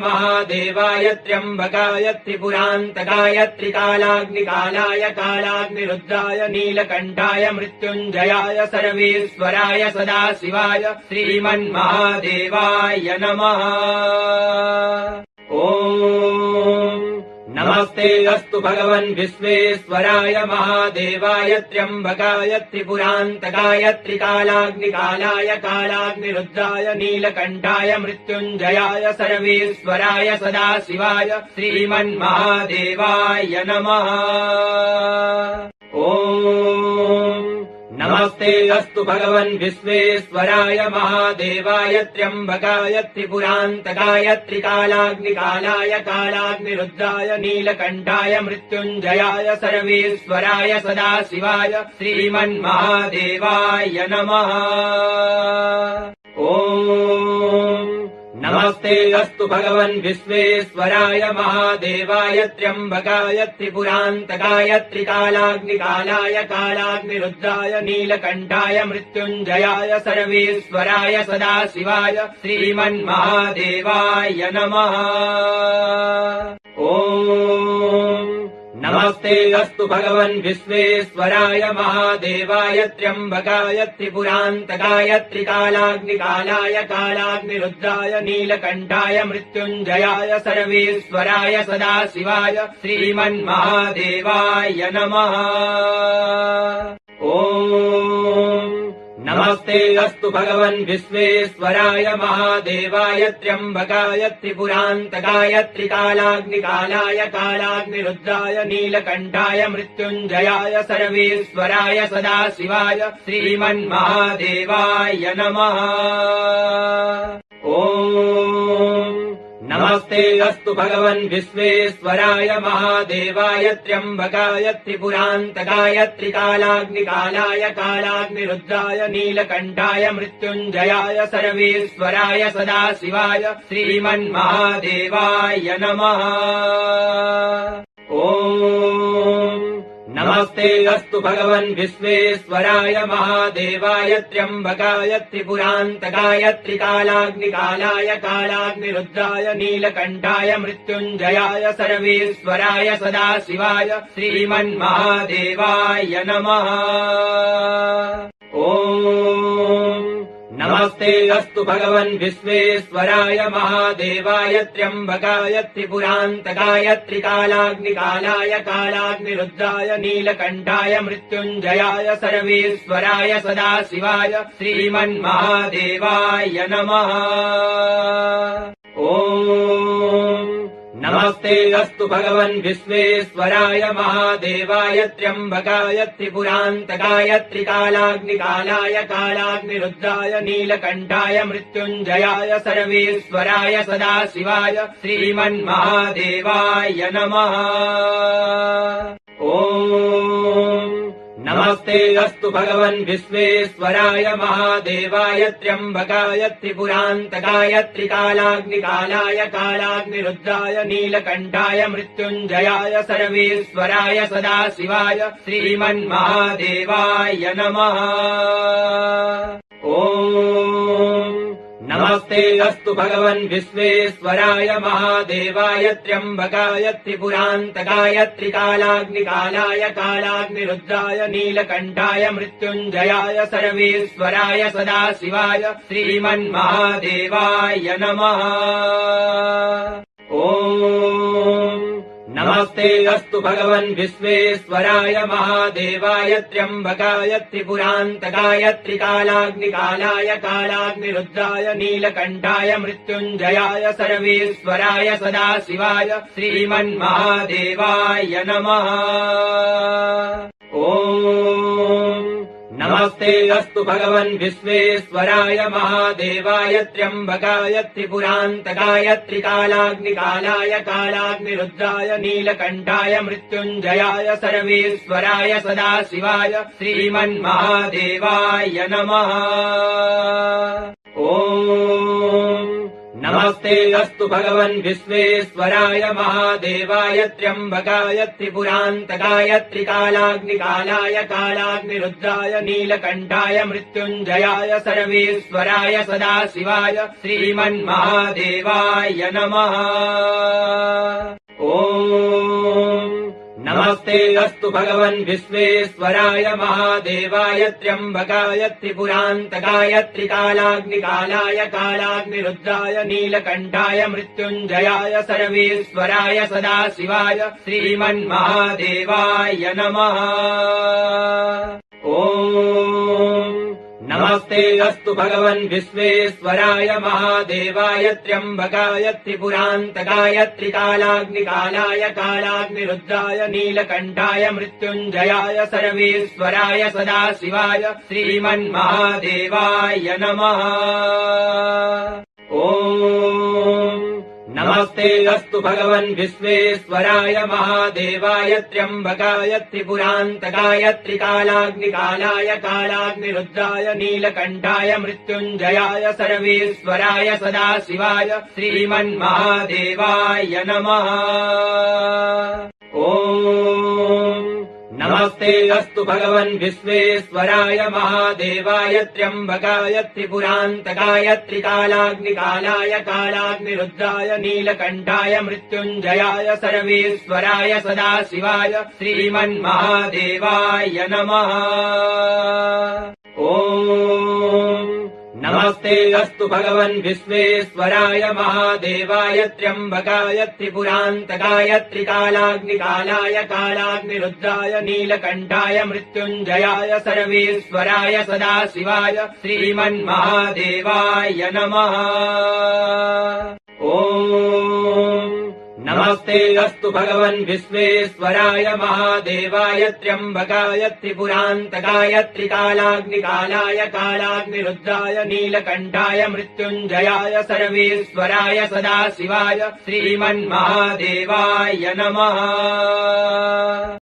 श्रीमन्महादेवाय त्र्यम्बकाय त्रिपुरान्तकाय त्रिकालाग्निकालाय कालाग्निरुद्राय नीलकण्ठाय मृत्युञ्जयाय सर्वेश्वराय सदाशिवाय श्रीमन्महादेवाय नमः। ॐ नमस्ते अस्तु भगवन् विश्वेश्वराय महादेवाय त्र्यम्बकाय त्रिपुरान्तकाय त्रिकालाग्निकालाय कालाग्निरुद्राय नीलकण्ठाय मृत्युञ्जयाय सर्वेश्वराय सदाशिवाय श्रीमन्महादेवाय नमः। ॐ नमस्ते अस्तु भगवन् विश्वेश्वराय महादेवाय त्र्यम्बकाय त्रिपुरान्तकाय त्रिकालाग्निकालाय कालाग्निरुद्राय नीलकण्ठाय मृत्युञ्जयाय सर्वेश्वराय सदाशिवाय श्रीमन्महादेवाय नमः। ॐ नमस्ते अस्तु भगवन् विश्वेश्वराय महादेवाय त्र्यम्बकाय त्रिपुरान्तकाय त्रिकालाग्निकालाय कालाग्निरुद्राय नीलकण्ठाय मृत्युञ्जयाय सर्वेश्वराय सदाशिवाय श्रीमन्महादेवाय नमः। ॐ नमस्ते अस्तु भगवन् विश्वेश्वराय महादेवाय त्र्यम्बकाय त्रिपुरान्तकाय त्रिकालाग्निकालाय कालाग्निरुद्राय नीलकण्ठाय मृत्युञ्जयाय सर्वेश्वराय सदाशिवाय श्रीमन्महादेवाय नमः। ॐ नमस्ते अस्तु भगवन् विश्वेश्वराय महादेवाय त्र्यम्बकाय त्रिपुरान्तकाय त्रिकालाग्निकालाय कालाग्निरुद्राय नीलकण्ठाय मृत्युञ्जयाय सर्वेश्वराय सदाशिवाय श्रीमन्महादेवाय नमः। ॐ नमस्ते अस्तु भगवन् विश्वेश्वराय महादेवाय त्र्यम्बकाय त्रिपुरान्तकाय त्रिकालाग्निकालाय कालाग्निरुद्राय नीलकण्ठाय मृत्युञ्जयाय सर्वेश्वराय सदाशिवाय श्रीमन्महादेवाय नमः। ॐ नमस्ते अस्तु भगवन् विश्वेश्वराय महादेवाय त्र्यम्बकाय त्रिपुरान्तकाय त्रिकालाग्निकालाय कालाग्निरुद्राय नीलकण्ठाय मृत्युञ्जयाय सर्वेश्वराय सदाशिवाय श्रीमन्महादेवाय नमः। ॐ नमस्ते अस्तु भगवन् विश्वेश्वराय महादेवाय त्र्यम्बकाय त्रिपुरान्तकाय त्रिकालाग्निकालाय कालाग्निरुद्राय नीलकण्ठाय मृत्युञ्जयाय सर्वेश्वराय सदाशिवाय श्रीमन्महादेवाय नमः। ॐ नमस्ते अस्तु भगवन् विश्वेश्वराय महादेवाय त्र्यम्बकाय त्रिपुरान्तकाय त्रिकालाग्निकालाय कालाग्निरुद्राय नीलकण्ठाय मृत्युञ्जयाय सर्वेश्वराय सदाशिवाय श्रीमन्महादेवाय नमः। ॐ नमस्ते अस्तु भगवन् विश्वेश्वराय महादेवाय त्र्यम्बकाय त्रिपुरान्तकाय त्रिकालाग्निकालाय कालाग्निरुद्राय नीलकण्ठाय मृत्युञ्जयाय सर्वेश्वराय सदाशिवाय श्रीमन्महादेवाय नमः। ॐ नमस्ते अस्तु भगवन् विश्वेश्वराय महादेवाय त्र्यम्बकाय त्रिपुरान्तकाय त्रिकालाग्निकालाय कालाग्निरुद्राय नीलकण्ठाय मृत्युञ्जयाय सर्वेश्वराय सदाशिवाय श्रीमन्महादेवाय नमः। ॐ नमस्ते अस्तु भगवन् विश्वेश्वराय महादेवाय त्र्यम्बकाय त्रिपुरान्तकाय त्रिकालाग्निकालाय कालाग्निरुद्राय नीलकण्ठाय मृत्युञ्जयाय सर्वेश्वराय सदाशिवाय श्रीमन्महादेवाय नमः। ॐ नमस्ते अस्तु भगवन् विश्वेश्वराय महादेवाय त्र्यम्बकाय त्रिपुरान्तकाय त्रिकालाग्निकालाय कालाग्निरुद्राय नीलकण्ठाय मृत्युञ्जयाय सर्वेश्वराय सदाशिवाय श्रीमन्महादेवाय नमः। ॐ नमस्ते अस्तु भगवन् विश्वेश्वराय महादेवाय त्र्यम्बकाय त्रिपुरान्तकाय त्रिकालाग्निकालाय कालाग्निरुद्राय नीलकण्ठाय मृत्युञ्जयाय सर्वेश्वराय सदाशिवाय श्रीमन्महादेवाय नमः। ॐ नमस्ते अस्तु भगवन् विश्वेश्वराय महादेवाय त्र्यम्बकाय त्रिपुरान्तकाय त्रिकालाग्निकालाय कालाग्निरुद्राय नीलकण्ठाय मृत्युञ्जयाय सर्वेश्वराय सदाशिवाय श्रीमन्महादेवाय नमः। ॐ नमस्ते अस्तु भगवन् विश्वेश्वराय महादेवाय त्र्यम्बकाय त्रिपुरान्तकाय त्रिकालाग्निकालाय कालाग्निरुद्राय नीलकण्ठाय मृत्युञ्जयाय सर्वेश्वराय सदाशिवाय श्रीमन्महादेवाय नमः। ॐ नमस्ते अस्तु भगवन् विश्वेश्वराय महादेवाय त्र्यम्बकाय त्रिपुरान्तकाय त्रिकालाग्निकालाय कालाग्निरुद्राय नीलकण्ठाय मृत्युञ्जयाय सर्वेश्वराय सदाशिवाय श्रीमन्महादेवाय नमः। ॐ नमस्ते अस्तु भगवन् विश्वेश्वराय महादेवाय त्र्यम्बकाय त्रिपुरान्तकाय त्रिकालाग्निकालाय कालाग्निरुद्राय नीलकण्ठाय मृत्युञ्जयाय सर्वेश्वराय सदाशिवाय श्रीमन्महादेवाय नमः। ॐ नमस्ते अस्तु भगवन् विश्वेश्वराय महादेवाय त्र्यम्बकाय त्रिपुरान्तकाय त्रिकालाग्निकालाय कालाग्निरुद्राय नीलकण्ठाय मृत्युञ्जयाय सर्वेश्वराय सदाशिवाय श्रीमन्महादेवाय नमः। ॐ नमस्ते अस्तु भगवन् विश्वेश्वराय महादेवाय त्र्यम्बकाय त्रिपुरान्तकाय त्रिकालाग्निकालाय कालाग्निरुद्राय नीलकण्ठाय मृत्युञ्जयाय सर्वेश्वराय सदाशिवाय श्रीमन्महादेवाय नमः।